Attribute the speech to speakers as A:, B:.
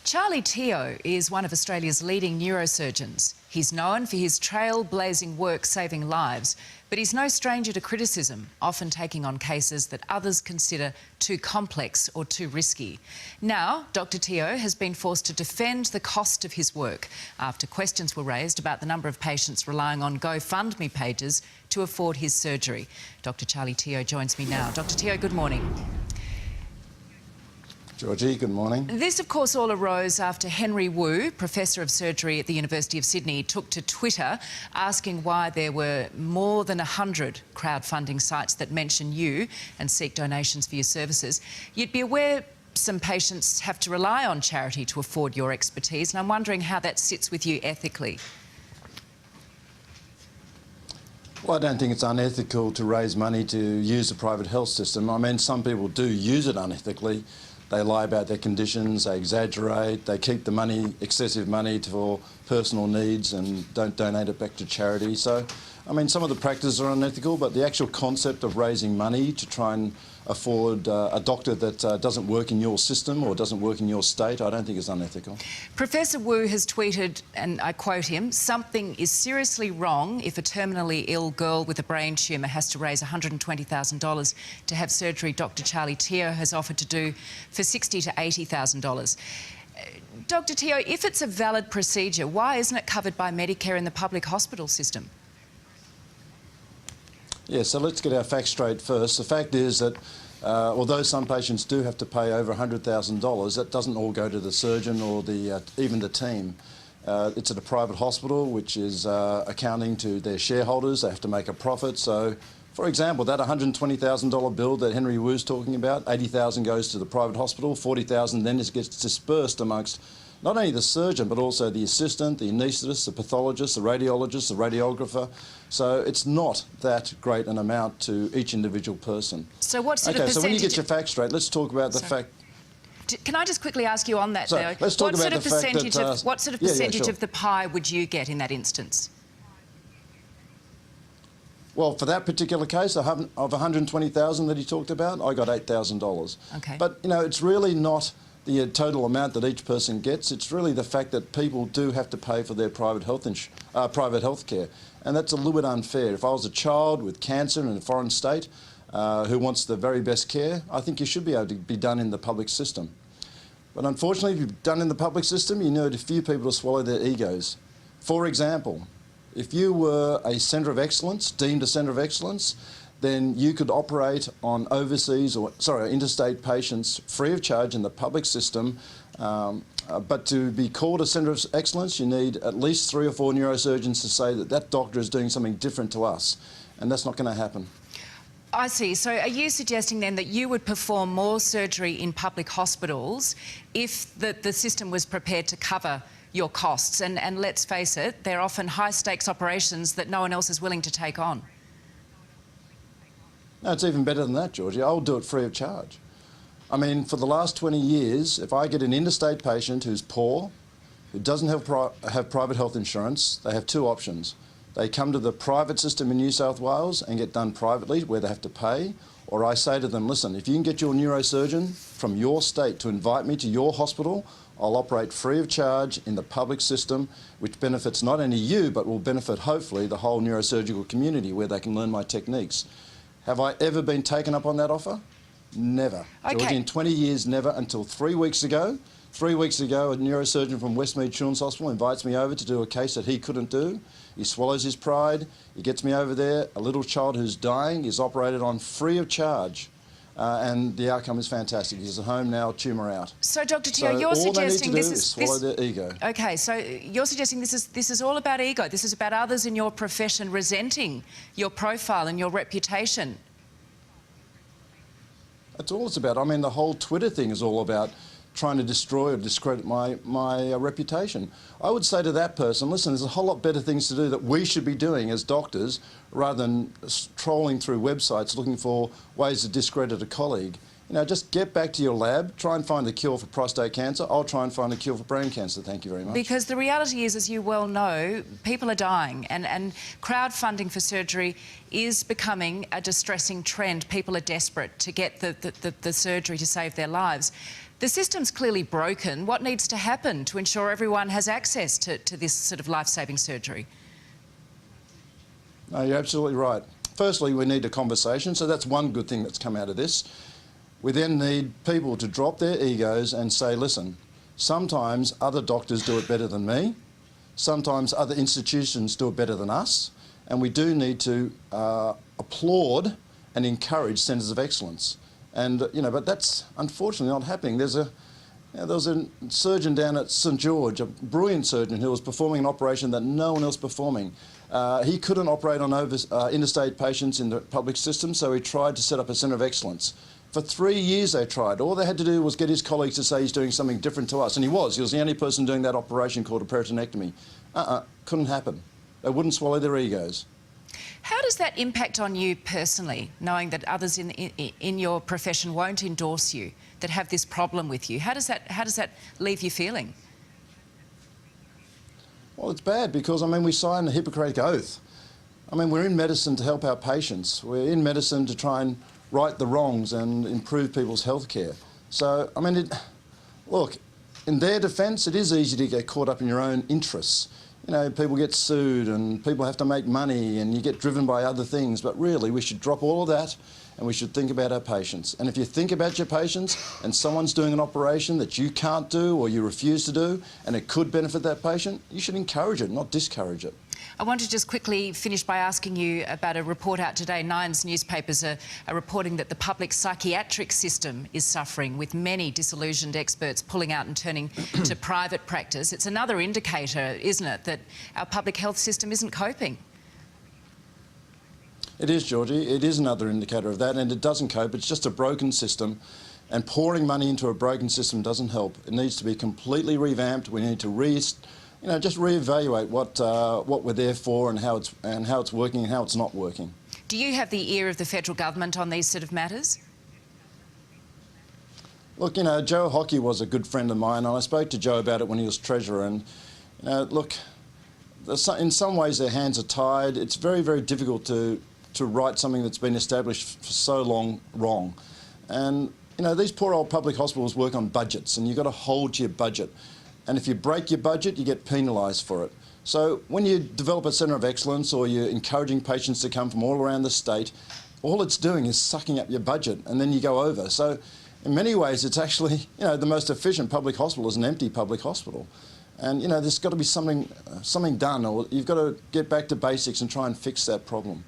A: Charlie Teo is one of Australia's leading neurosurgeons. He's known for his trailblazing work saving lives, but he's no stranger to criticism, often taking on cases that others consider too complex or too risky. Now, Dr Teo has been forced to defend the cost of his work after questions were raised about the number of patients relying on GoFundMe pages to afford his surgery. Dr Charlie Teo joins me now. Dr Teo, good morning.
B: Georgie, good morning.
A: This, of course, all arose after Henry Wu, Professor of Surgery at the University of Sydney, took to Twitter asking why there were more than 100 crowdfunding sites that mention you and seek donations for your services. You'd be aware some patients have to rely on charity to afford your expertise, and I'm wondering how that sits with you ethically.
B: Well, I don't think it's unethical to raise money to use the private health system. I mean, some people do use it unethically. They lie about their conditions, they exaggerate, they keep the money, excessive money for personal needs and don't donate it back to charity. So, I mean, some of the practices are unethical, but the actual concept of raising money to try and afford a doctor that doesn't work in your system or doesn't work in your state, I don't think is unethical.
A: Professor Wu has tweeted, and I quote him, "Something is seriously wrong if a terminally ill girl with a brain tumour has to raise $120,000 to have surgery Dr Charlie Teo has offered to do for $60,000 to $80,000. Dr Teo, if it's a valid procedure, why isn't it covered by Medicare in the public hospital system?
B: Yeah, so let's get our facts straight first. The fact is that although some patients do have to pay over $100,000, that doesn't all go to the surgeon or even the team. It's at a private hospital which is accounting to their shareholders. They have to make a profit. So, for example, that $120,000 bill that Henry Wu's talking about, $80,000 goes to the private hospital, $40,000 then gets dispersed amongst not only the surgeon, but also the assistant, the anaesthetist, the pathologist, the radiologist, the radiographer. So it's not that great an amount to each individual person.
A: So what sort of percentage...
B: So when you get your facts straight, let's talk about the fact...
A: Can I just quickly ask you on that, though?
B: Let's talk about the fact that...
A: What sort of percentage of the pie would you get in that instance?
B: Well, for that particular case, of $120,000 that he talked about, I got $8,000.
A: Okay.
B: But, you know, it's really not the total amount that each person gets. It's really the fact that people do have to pay for their private health care. And that's a little bit unfair. If I was a child with cancer in a foreign state who wants the very best care, I think you should be able to be done in the public system. But unfortunately, if you're done in the public system, you need a few people to swallow their egos. For example, if you were a centre of excellence, deemed a centre of excellence, then you could operate on interstate patients free of charge in the public system. But to be called a centre of excellence, you need at least 3 or 4 neurosurgeons to say that that doctor is doing something different to us, and that's not going to happen.
A: I see. So are you suggesting then that you would perform more surgery in public hospitals if the system was prepared to cover your costs? And let's face it, they're often high-stakes operations that no one else is willing to take on.
B: No, it's even better than that, Georgie. I'll do it free of charge. I mean, for the last 20 years, if I get an interstate patient who's poor, who doesn't have private health insurance, they have 2 options. They come to the private system in New South Wales and get done privately, where they have to pay, or I say to them, listen, if you can get your neurosurgeon from your state to invite me to your hospital, I'll operate free of charge in the public system, which benefits not only you, but will benefit, hopefully, the whole neurosurgical community, where they can learn my techniques. Have I ever been taken up on that offer? Never.
A: Okay.
B: Georgie, in 20 years, never, until 3 weeks ago. 3 weeks ago, a neurosurgeon from Westmead Children's Hospital invites me over to do a case that he couldn't do. He swallows his pride. He gets me over there. A little child who's dying is operated on free of charge. And the outcome is fantastic. He's at home now, tumour out.
A: So, Dr Teo, you're suggesting
B: this is swallow their ego.
A: Okay, so you're suggesting this is all about ego. This is about others in your profession resenting your profile and your reputation.
B: That's all it's about. I mean, the whole Twitter thing is all about trying to destroy or discredit my reputation. I would say to that person, listen, there's a whole lot better things to do that we should be doing as doctors rather than trolling through websites looking for ways to discredit a colleague. You know, just get back to your lab, try and find the cure for prostate cancer. I'll try and find a cure for brain cancer. Thank you very much.
A: Because the reality is, as you well know, people are dying, and crowdfunding for surgery is becoming a distressing trend. People are desperate to get the surgery to save their lives. The system's clearly broken. What needs to happen to ensure everyone has access to this sort of life-saving surgery?
B: No, you're absolutely right. Firstly, we need a conversation, so that's one good thing that's come out of this. We then need people to drop their egos and say, listen, sometimes other doctors do it better than me, sometimes other institutions do it better than us, and we do need to applaud and encourage centres of excellence. And, but that's unfortunately not happening. There was a surgeon down at St George, a brilliant surgeon who was performing an operation that no one else performing. He couldn't operate on interstate patients in the public system, so he tried to set up a centre of excellence. For 3 years they tried. All they had to do was get his colleagues to say he's doing something different to us, and he was. He was the only person doing that operation called a peritonectomy. Couldn't happen. They wouldn't swallow their egos.
A: How does that impact on you personally, knowing that others in your profession won't endorse you, that have this problem with you? How does that leave you feeling?
B: Well, it's bad because, we sign a Hippocratic oath. We're in medicine to help our patients. We're in medicine to try and right the wrongs and improve people's health care. So, look, in their defence, it is easy to get caught up in your own interests. People get sued and people have to make money and you get driven by other things, but really we should drop all of that and we should think about our patients. And if you think about your patients and someone's doing an operation that you can't do or you refuse to do and it could benefit that patient, you should encourage it, not discourage it.
A: I want to just quickly finish by asking you about a report out today. Nine's newspapers are reporting that the public psychiatric system is suffering, with many disillusioned experts pulling out and turning to private practice. It's another indicator, isn't it, that our public health system isn't coping?
B: It is, Georgie. It is another indicator of that, and it doesn't cope. It's just a broken system, and pouring money into a broken system doesn't help. It needs to be completely revamped. We need to just reevaluate what we're there for and how it's working and how it's not working.
A: Do you have the ear of the federal government on these sort of matters?
B: Look, Joe Hockey was a good friend of mine, and I spoke to Joe about it when he was Treasurer, and, look, in some ways their hands are tied. It's very, very difficult to right something that's been established for so long wrong. And, these poor old public hospitals work on budgets, and you've got to hold to your budget. And if you break your budget, you get penalised for it. So when you develop a centre of excellence or you're encouraging patients to come from all around the state, all it's doing is sucking up your budget and then you go over. So in many ways, it's actually, the most efficient public hospital is an empty public hospital. And, there's got to be something done, or you've got to get back to basics and try and fix that problem.